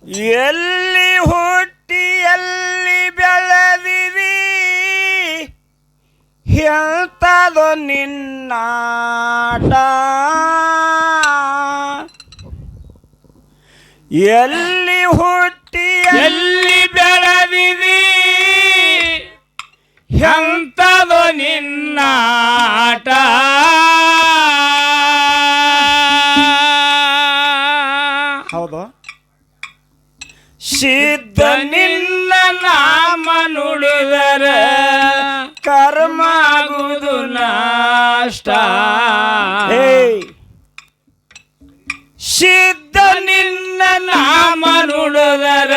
ಎಲ್ಲಿ ಹುಟ್ಟಿ ಎಲ್ಲಿ ಬೆಳೆದಿರಿ ಎಂತದು ನಿನ್ನಾಟ ಎಲ್ಲಿ ಹುಟ್ಟಿ ಎಲ್ಲಿ ಬೆಳೆದಿರಿ ಎಂತದು ನಿನ್ನಾಟ ಹೌದು ಸಿದ್ಧ ನಿನ್ನ ನಾಮ ನುಡಿದರ ಕರ್ಮ ಆಗುವುದು ನಾಷ್ಟ ಸಿದ್ಧ ನಿನ್ನ ನಾಮ ನುಡಿದರ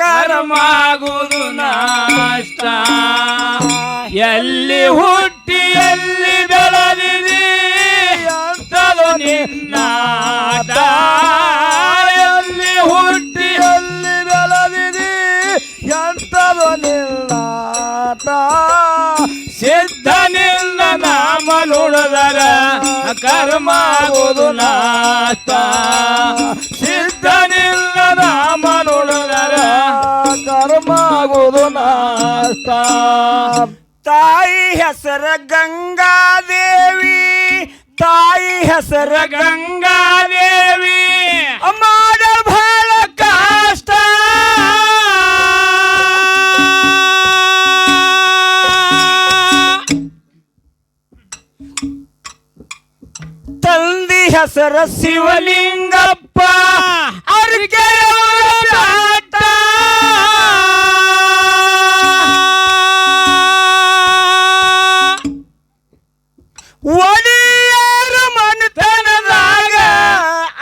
ಕರ್ಮ ಆಗುವುದು ನಾಷ್ಟ ಎಲ್ಲಿ ಹುಟ್ಟಿ ಎಲ್ಲಿ ಬೆಳೆದಿದೆ ಅಂತಲೂ ನಿನ್ನಾಟ ಎಲ್ಲಿ ಹುಟ್ಟಿ ಎಲ್ಲಿ ಬೆಳೆದಿರಿ ಎಂತದು ನಿನ್ನಾಟ ಸಿದ್ಧ ನಿನ್ನ ನಾಮ ನುಡಿದರ ಕರ್ಮ ಆಗುವುದು ನಾಷ್ಟ ಸಿದ್ಧ ನಿನ್ನ ನಾಮ ನುಡಿದರ ಕರ್ಮ ಆಗುವುದು ನಾಷ್ಟ ತಾಯಿ ಹೆಸರ ಗಂಗಾದೇವಿ ತಾಯಿ ಹೆಸರ ಗಂಗಾದೇವಿ ಮಾಡ ಬಹಳ ಕಷ್ಟ ತಂದಿ ಹೆಸರ ಶಿವಲಿಂಗಪ್ಪ ಅರ್ಕೆ ಒಡಿಯಾರ ಮನೆತನದಾಗ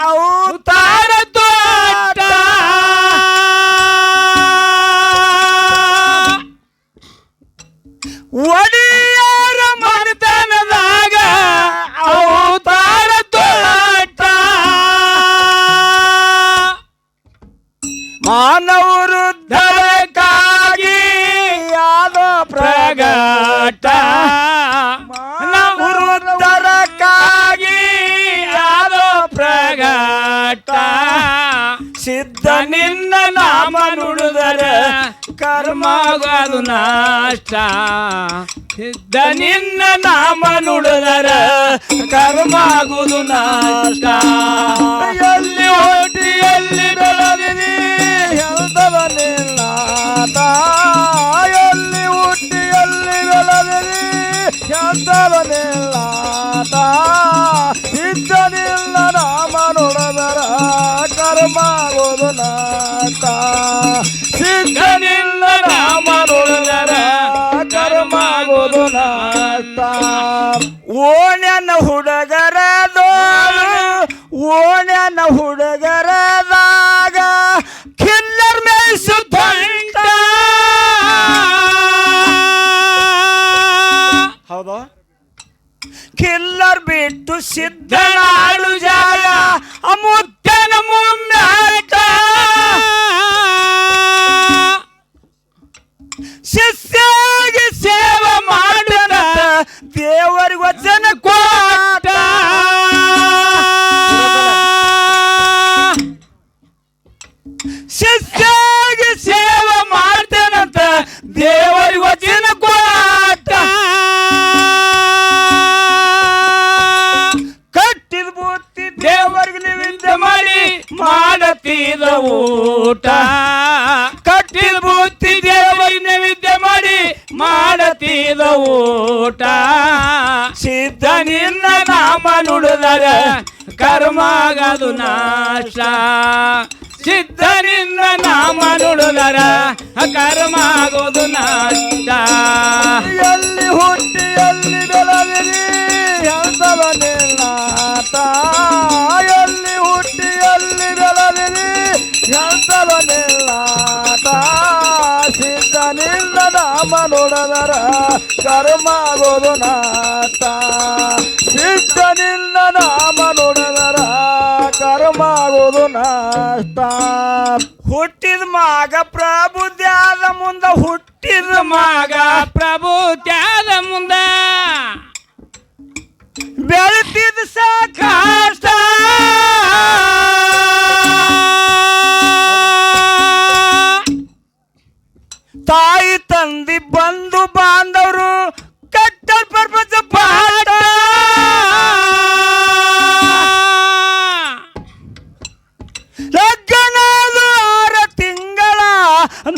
ಅವತಾರ ತೋಟ ಒಡಿಯಾರ ಮನೆತನದಾಗ ಅವತಾರ ತೋಟ ಮಾನವರುದ್ಧರಕ್ಕಾಗಿ ಯಾದೋ ಪ್ರಗಟ ಮಾನವರುದ್ಧರಕ್ಕಾಗಿ ಯಾದೋ ಪ್ರಗಟ ಸಿದ್ಧ ನಿನ್ನ ನಾಮ ನುಡಿದರ ಕರ್ಮ ಆಗುವುದು ನಾಷ್ಟ ಸಿದ್ಧ ನಿನ್ನ ನಾಮ ನುಡಿದರ ಕರ್ಮ ಆಗುವುದು ನಾಷ್ಟ ಎಲ್ಲಿ ಹುಟ್ಟಿ ಎಲ್ಲಿ ಬೆಳೆದಿರಿ ಎಂತವ ನಿನ್ನಾಟ ಎಲ್ಲಿ ಹುಟ್ಟಿ ಎಲ್ಲಿ ಬೆಳೆದಿರಿ ಎಂತವ ನಿನ್ನಾಟ ಸಿದ್ಧ ನಿನ್ನ ನಾಮ ನುಡಿದರ ಕರ್ಮ ಆಗುವುದು ನಾಟ ಸಿದ್ಧ ನಿನ್ನ ನಾಮ ನುಡಿದರ ಕರ್ಮ ಆಗುವುದು ನಾಟ ಓಣ್ಯನ ಹುಡುಗರದೋಳು ಓಣ್ಯನ ಹುಡುಗರದಾಗ ಕಿಲ್ಲರ್ ಮೇಯಿಸುತ್ತಂಟ ಹೌದು ಕಿಲ್ಲರ್ ಬಿಟ್ಟು ಸಿದ್ಧನಾಡು ಜಾಗ ಮುತ್ತನ ಮುಮ್ಮಾಟ ಶಿಷ್ಯಾಗಿ ಸೇವೆ ಮಾಡಿದ ದೇವರಿಗೆ ವಚನ ಕೊಟ್ಟ ಶಿಷ್ಯಾಗಿ ಸೇವೆ ಮಾಡ್ತೇನಂತ ದೇವರಿಗೆ ವಚನ ಕೊಟ್ಟ ಕಟ್ಟಿದ ಬುತ್ತಿ ದೇವರಿಗೆ ನಿವೇದ್ಯ ಮಾಡಿ ಮಾಡತಿದ ಊಟ ಕಟ್ಟಿದ ಬುತ್ತಿ ದೇವರಿಗೆ ನೈವೇದ್ಯ ಮಾಡಿ ಮಾಡತಿದ ಊಟ ಸಿದ್ಧ ನಿನ್ನ ನಾಮ ನುಡಿದರ ಕರ್ಮ ಆಗದು ನಾಶ ಸಿದ್ಧ ನಿನ್ನ ನಾಮ ನುಡಿದರ ಕರ್ಮ ಆಗೋದು ನಾಶ ಎಲ್ಲಿ ಹುಟ್ಟಿ ಎಲ್ಲಿ ಬೆಳೆದಿರಿ ಎಂತವ ನಿನ್ನಾಟ ಎಲ್ಲಿ ಹುಟ್ಟಿ ಎಲ್ಲಿ ಬೆಳೆದಿರಿ ಎಂತವ ನಿನ್ನಾಟ ಸಿದ್ಧ ನಿನ್ನ ನಾಮ ನುಡಿದರ ಕರ್ಮ ಆಗೋದು ನಾಟ ಸಿದ್ಧ ನಿನ್ನ ನಾಮ ನುಡಿದರ ಕರ್ಮ ಆಗೋದು ನಾಷ್ಟ ಹುಟ್ಟಿದ ಮಗ ಪ್ರಭು ತ್ಯಾದ ಮುಂದ ಹುಟ್ಟಿದ ಮಗ ಪ್ರಭು ತ್ಯಾದ ಮುಂದ ಬೆಳೆತಿದ ಸಾಕಾಷ್ಟ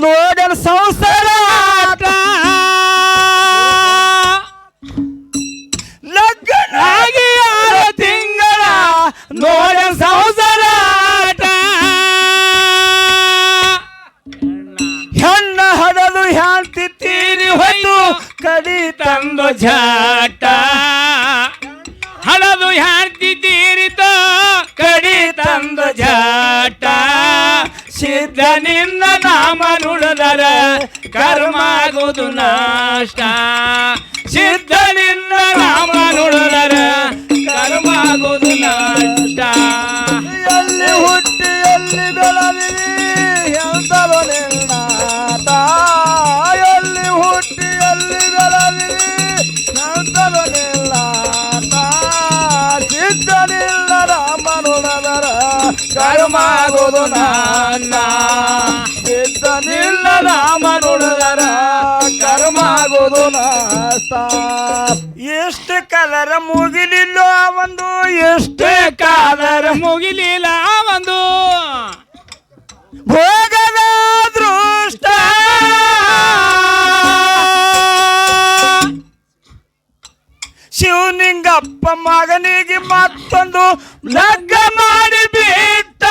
ನೋಡನ ಸಂಸಾರ ಲಗ್ನ ಆಗಿ 6 ತಿಂಗಳ ನೋಡ ಸಂಸಾರ ಹೆಣ್ಣ ಹಡಲು ಹ್ಯಾಂತಿ ತೀರಿ ಹೊಯ್ತು ಕಡಿ ತಂದು ಜಾಟ ಹಳದು ಹ್ಯಾಂತಿ ತೀರಿತ ಕಡಿ ತಂದು ಜಾಟ ಸಿದ್ಧ ನಿನ್ನ ನಾಮ ನುಡಿದರ ಕರ್ಮಾಗುವುದು ನಾಷ್ಟ ಸಿದ್ಧ ನಿನ್ನ ನಾಮ ನುಡಿದರ ಕರ್ಮಾಗುವುದು ನಾಷ್ಟ ಎಲ್ಲಿ ಹುಟ್ಟಿ ಎಲ್ಲಿ ಬೆಳದಿರಿ ಎಂತಲೋ ನಿಲ್ನಾಟ ಎಲ್ಲಿ ಹುಟ್ಟಿ ಎಲ್ಲಿ ಬೆಳದಿರಿ ಎಂತಲೋ ನಿಲ್ನಾಟ ಸಿದ್ಧ ನಿಲ್ಲ ರಾಮನುಡದರ ಕರ್ಮಾಗುವುದು ನಾಟ ಸಿದ್ಧ ನಿಲ್ಲ ರಾಮನುಡದರ ಕರ್ಮಾಗುವುದು ನಾಷ್ಟ ಎಷ್ಟು ಕಲರ ಮುಗಿಲಿಲ್ಲ ಒಂದು ಎಷ್ಟು ಕಾದರ ಮುಗಿಲಿಲ್ಲ ಒಂದು ಭೋಗದ ದೃಷ್ಟ ಶಿವನಿಂಗಪ್ಪ ಮಗನಿಗೆ ಮತ್ತೊಂದು ಲಗ್ನ ಮಾಡಿ ಬಿಟ್ಟ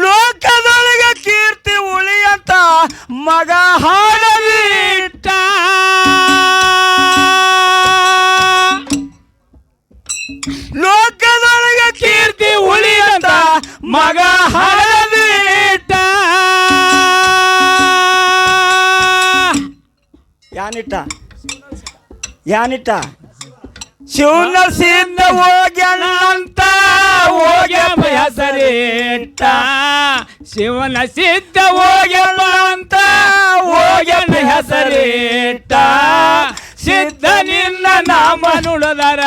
ಲೋಕದೊಳಗೆ ಕೀರ್ತಿ ಉಳಿಯಂತ ಮಗ ಹಾಡಲಿಟ್ಟ ಲೋಕದೊಳಗೆ ಕೀರ್ತಿ ಉಳಿಯಂತ ಮಗ ಹಾಡಲಿಟ್ಟ ಯಾನಿಟ್ಟ ಶಿವನ ಸಿದ್ಧ ಹೋಗ್ಯಾನ ಅಂತ ಹೋಗ್ಯಮ ಹೆಸರಿಟ್ಟ ಶಿವನ ಸಿದ್ಧ ಹೋಗ್ಯಮ ಅಂತ ಹೋಗ್ಯಮ ಹೆಸರಿಟ್ಟ ಸಿದ್ಧ ನಿನ್ನ ನಾಮ ನುಡಿದರ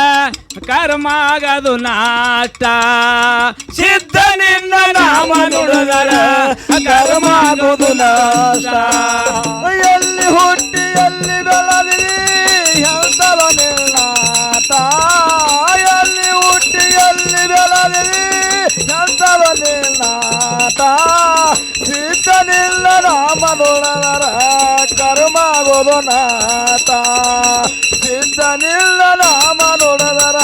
ಕರ್ಮಾಗದು ನಾಷ್ಟ ಸಿದ್ಧ ನಿನ್ನ ನಾಮ ನುಡಿದರ ಕರ್ಮಾಗುವುದು ನಾಷ್ಟ ಎಲ್ಲಿ ಹುಟ್ಟಿ ಎಲ್ಲಿ ಬೆಳದಿರಿ ಎಂತಲೋ ನಿಲ್ನಾಟ ಎಲ್ಲಿ ಹುಟ್ಟಿ ಎಲ್ಲಿ ಬೆಳದಿರಿ ಎಂತಲೋ ನಿಲ್ನಾಟ ಸಿದ್ಧ ನಿಲ್ಲ ರಾಮನುಡದರ ಕರ್ಮಾಗೋದು ನಾಟ ಸಿದ್ಧ ನಿಲ್ಲ ರಾಮನುಡದರ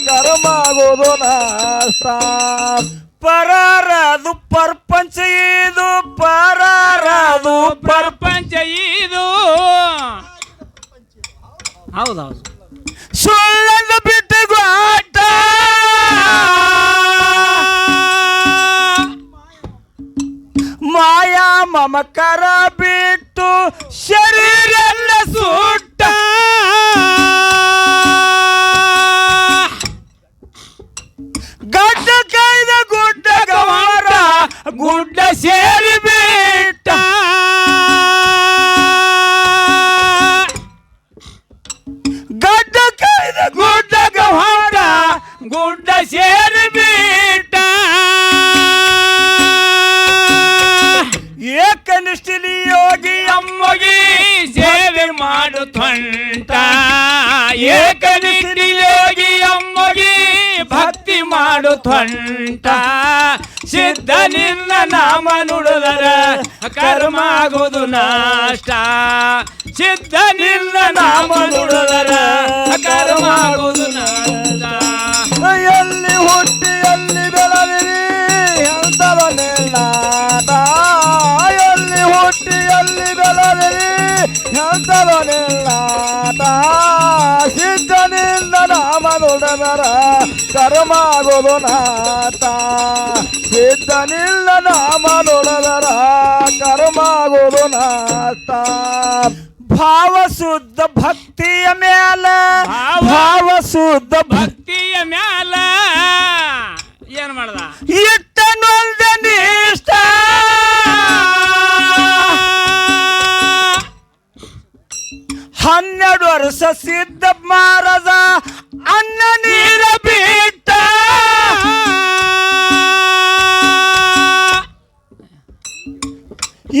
ಕರ್ಮಾಗೋದು ನಾಷ್ಟ ಪರಾರದು ಪ್ರಪಂಚ ಇದು ಪರಾರದು ಪ್ರಪಂಚ ಇದು ಹೌದೌದು ಸುಳ್ಳನ್ನು ಬಿಟ್ಟು ಗಾಟ ಮಾಯಾ ಮಮಕರ ಬಿಟ್ಟು ಶರೀರೆಲ್ಲ ಸುಟ್ಟ ಗಡ್ಡ ಕೈದ ಗುಡ್ಡ ಗವಾರ ಗುಡ್ಡ ಸೇರಿ ಬಿಟ್ಟ ಗಡ್ಡ ಕೈದ ಗುಡ್ಡ ಗವಾರ ಗುಡ್ಡ ಸೇರಿ ಬಿಟ್ಟ ಏಕನಿಷ್ಠಲಿ ಯೋಗಿ ಅಮ್ಮಗೆ ಸೇವೆ ಮಾಡು ತೊಂಟ ಏಕನಿಷ್ಠಿ ಯೋಗಿ ಅಮ್ಮಗೆ ಭಕ್ತಿ ಮಾಡು ತೊಂಟ ಸಿದ್ಧ ನಿನ್ನ ನಾಮ ನುಡಿದರ ಕರ್ಮಾಗುವುದು ನಾಷ್ಟ ಸಿದ್ಧ ನಿನ್ನ ನಾಮ ನುಡಿದರ ಕರ್ಮಾಗುವುದು ನಾಷ್ಟ ಎಲ್ಲಿ ಹುಟ್ಟಿ ಎಲ್ಲಿ ಬೆಳದಿರಿ ಎಂತಲೋ ನಿಲ್ನಾಟ ಎಲ್ಲಿ ಹುಟ್ಟಿ ಎಲ್ಲಿ ಬೆಳದಿರಿ ಎಂತಲೋ ನಿಲ್ನಾಟ ಸಿದ್ಧ ನಿಲ್ಲ ರಾಮನುಡದರ ಕರ್ಮಾಗೋದು ನಾಟ ಸಿದ್ಧ ನಿಲ್ಲ ರಾಮನುಡದರ ಕರ್ಮಾಗೋದು ನಾಟ ಭಾವ ಶುದ್ಧ ಭಕ್ತಿಯ ಮ್ಯಾಲ ಭಾವ ಶುದ್ಧ ಭಕ್ತಿಯ ಮ್ಯಾಲ ಏನ್ ಮಾಡ್ದ ಇಟ್ಟನೊಂದ ನಿಷ್ಠ 12 ವರ್ಷ ಸಿದ್ಧ ಮಾರದ ಅನ್ನ ನೀರ ಬಿಟ್ಟ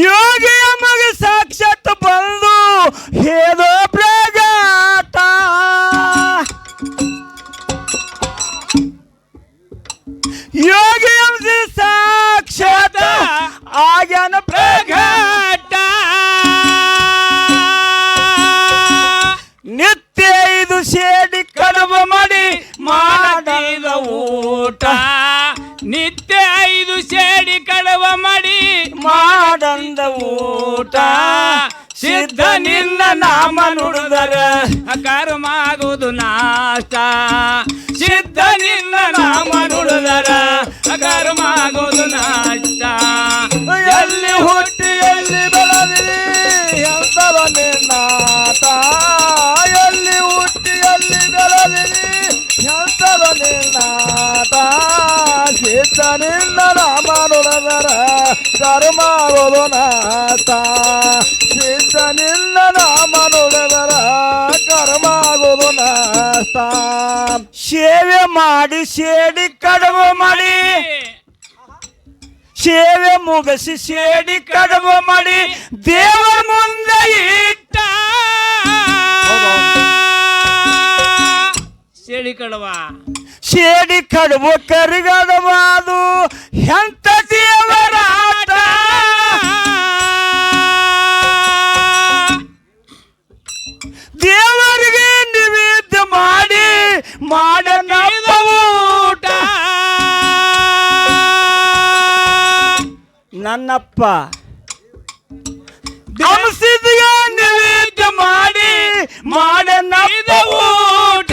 ಯೋಗಿಯ ಮಗ ಸಾಕ್ಷಾತ್ ಬಂದು ಹೇದೋ ಪ್ರಗಾಟ ಯೋ ಮಾಡಿದ ಊಟ ನಿತ್ಯ 5 ಸೇಡಿ ಕಡವ ಮಾಡಿ ಮಾಡಂದ ಊಟ ಸಿದ್ಧ ನಿನ್ನ ನಾಮ ನುಡಿದರ ಕರ್ಮ ಆಗುವುದು ನಾಷ್ಟ ಸಿದ್ಧ ನಿನ್ನ ನಾಮ ನುಡಿದರ ಕರ್ಮ ಆಗುವುದು ನಾಷ್ಟ ಎಲ್ಲಿ ಹುಟ್ಟಿ ಎಲ್ಲಿ ಬೆಳೆದಿರಿ ಎಂತವ ನಿನ್ನಾಟ ಎಲ್ಲಿ ಹುಟ್ಟಿ ಎಲ್ಲಿ ಬೆಳೆದಿರಿ ಎಂತವ ನಿನ್ನಾಟ ಸಿದ್ಧ ನಿನ್ನ ನಾಮ ನುಡಿದರ ಕರ್ಮಾಗೋದು ನಾಟ ಸಿದ್ಧ ನಿನ್ನ ನಾಮ ನುಡಿದರ ಕರ್ಮಾಗೋದು ನಾಷ್ಟ ಸೇವೆ ಮಾಡಿ ಸೇಡಿ ಕಡವ ಮಾಡಿ ಸೇವೆ ಮುಗಿಸಿ ಸೇಡಿ ಕಡವ ಮಾಡಿ ದೇವರ ಮುಂದೆ ಇಟ್ಟ ಸೇಡಿ ಕಡವ ಸೇಡಿ ಕಡವ ಕರಿಗಡವಾದು ಎಂತ ದೇವರಾಟ ದೇವರಿಗೆ ನಿವೇದ್ಯ ಮಾಡಿ ಮಾಡನಪ್ಪ ಊಟ ನನ್ನಪ್ಪ ಹಂಸಿದಿಗೆ ನಿವೇದ್ಯ ಮಾಡಿ ಮಾಡನಪ್ಪ ಊಟ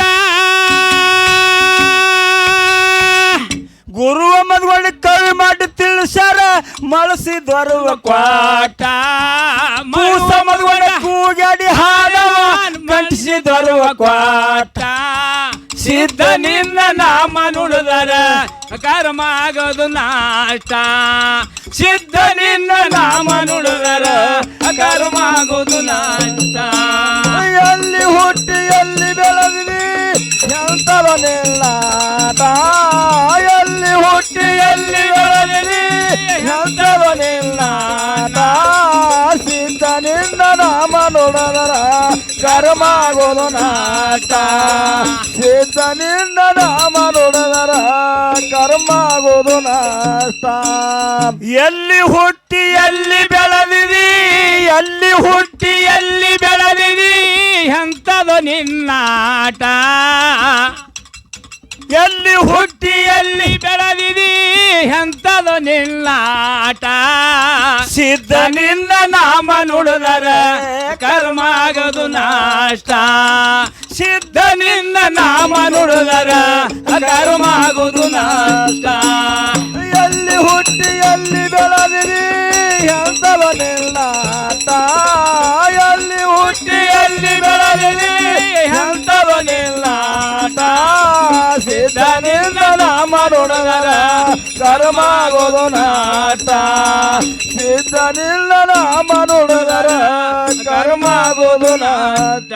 ಗುರುವ ಮದ್ಕೊಂಡು ಕವಿ ಮಾಡಿ ತಿಳಿಸ್ಯಾರ ಮಳಸಿ ದೊರುವ ಕ್ವಾಟ ಮೂಸ ಮದ್ಕೊಂಡ ಕೂಗಾಡಿ ಹಾಡವ ಗಂಟಿಸಿ ದೊರುವ ಕ್ವಾಟ ಸಿದ್ಧ ನಿನ್ನ ನಾಮ ನುಡಿದರ ಕರ್ಮ ಆಗೋದು ನಾಷ್ಟ ಸಿದ್ಧ ನಿನ್ನ ನಾಮ ನುಡಿದರ ಕರ್ಮ ಆಗೋದು ನಾಷ್ಟ ಎಲ್ಲಿ ಹುಟ್ಟಿ ಎಲ್ಲಿ ಬೆಳೆದಿರಿ ಎಂತವ ನಿಲ್ಲಾಟ ಎಲ್ಲಿ ಹುಟ್ಟಿ ಎಲ್ಲಿ ಬೆಳೆದಿರಿ ಎಂತವ ನಿಲ್ಲಾಟ ಸಿದ್ಧ ನಿನ್ನ ನಾಮ ನುಡಿದರ ಕರ್ಮಾಗೋದು ನಾಟ ಸಿದ್ಧ ನಿನ್ನ ನಾಮ ನುಡಿದರ ಕರ್ಮಾಗೋದು ನಾಷ್ಟ ಎಲ್ಲಿ ಹುಟ್ಟಿ ಎಲ್ಲಿ ಬೆಳೆದಿರಿ ಎಲ್ಲಿ ಹುಟ್ಟಿ ಎಲ್ಲಿ ಬೆಳೆದಿರಿ ಎಂತದು ನಿನ್ನಾಟ ಎಲ್ಲಿ ಹುಟ್ಟಿ ಎಲ್ಲಿ ಬೆಳೆದಿರಿ ಎಂತದು ನಿನ್ನಾಟ ಸಿದ್ಧ ನಿನ್ನ ನಾಮ ನುಡಿದರ ಕರ್ಮ ಆಗೋದು ನಾಷ್ಟ ಸಿದ್ಧ ನಿನ್ನ ನಾಮ ನುಡಿದರ ಕರ್ಮ ಆಗೋದು ನಾಷ್ಟ ಎಲ್ಲಿ ಹುಟ್ಟಿ ಎಲ್ಲಿ ಬೆಳೆದಿರಿ ಎಂತವ ನಿಲ್ಲಾಟ ಎಲ್ಲಿ ಹುಟ್ಟಿ ಎಲ್ಲಿ ಬೆಳೆದಿರಿ ಎಂತವ ನಿಲ್ಲಾಟ ಸಿದ್ಧ ನಿನ್ನ ನಾಮ ನುಡಿದರ ಕರ್ಮಾಗೋದು ನಾಟ ಸಿದ್ಧ ನಿನ್ನ ನಾಮ ನುಡಿದರ ಕರ್ಮಾಗೋದು ನಾಟ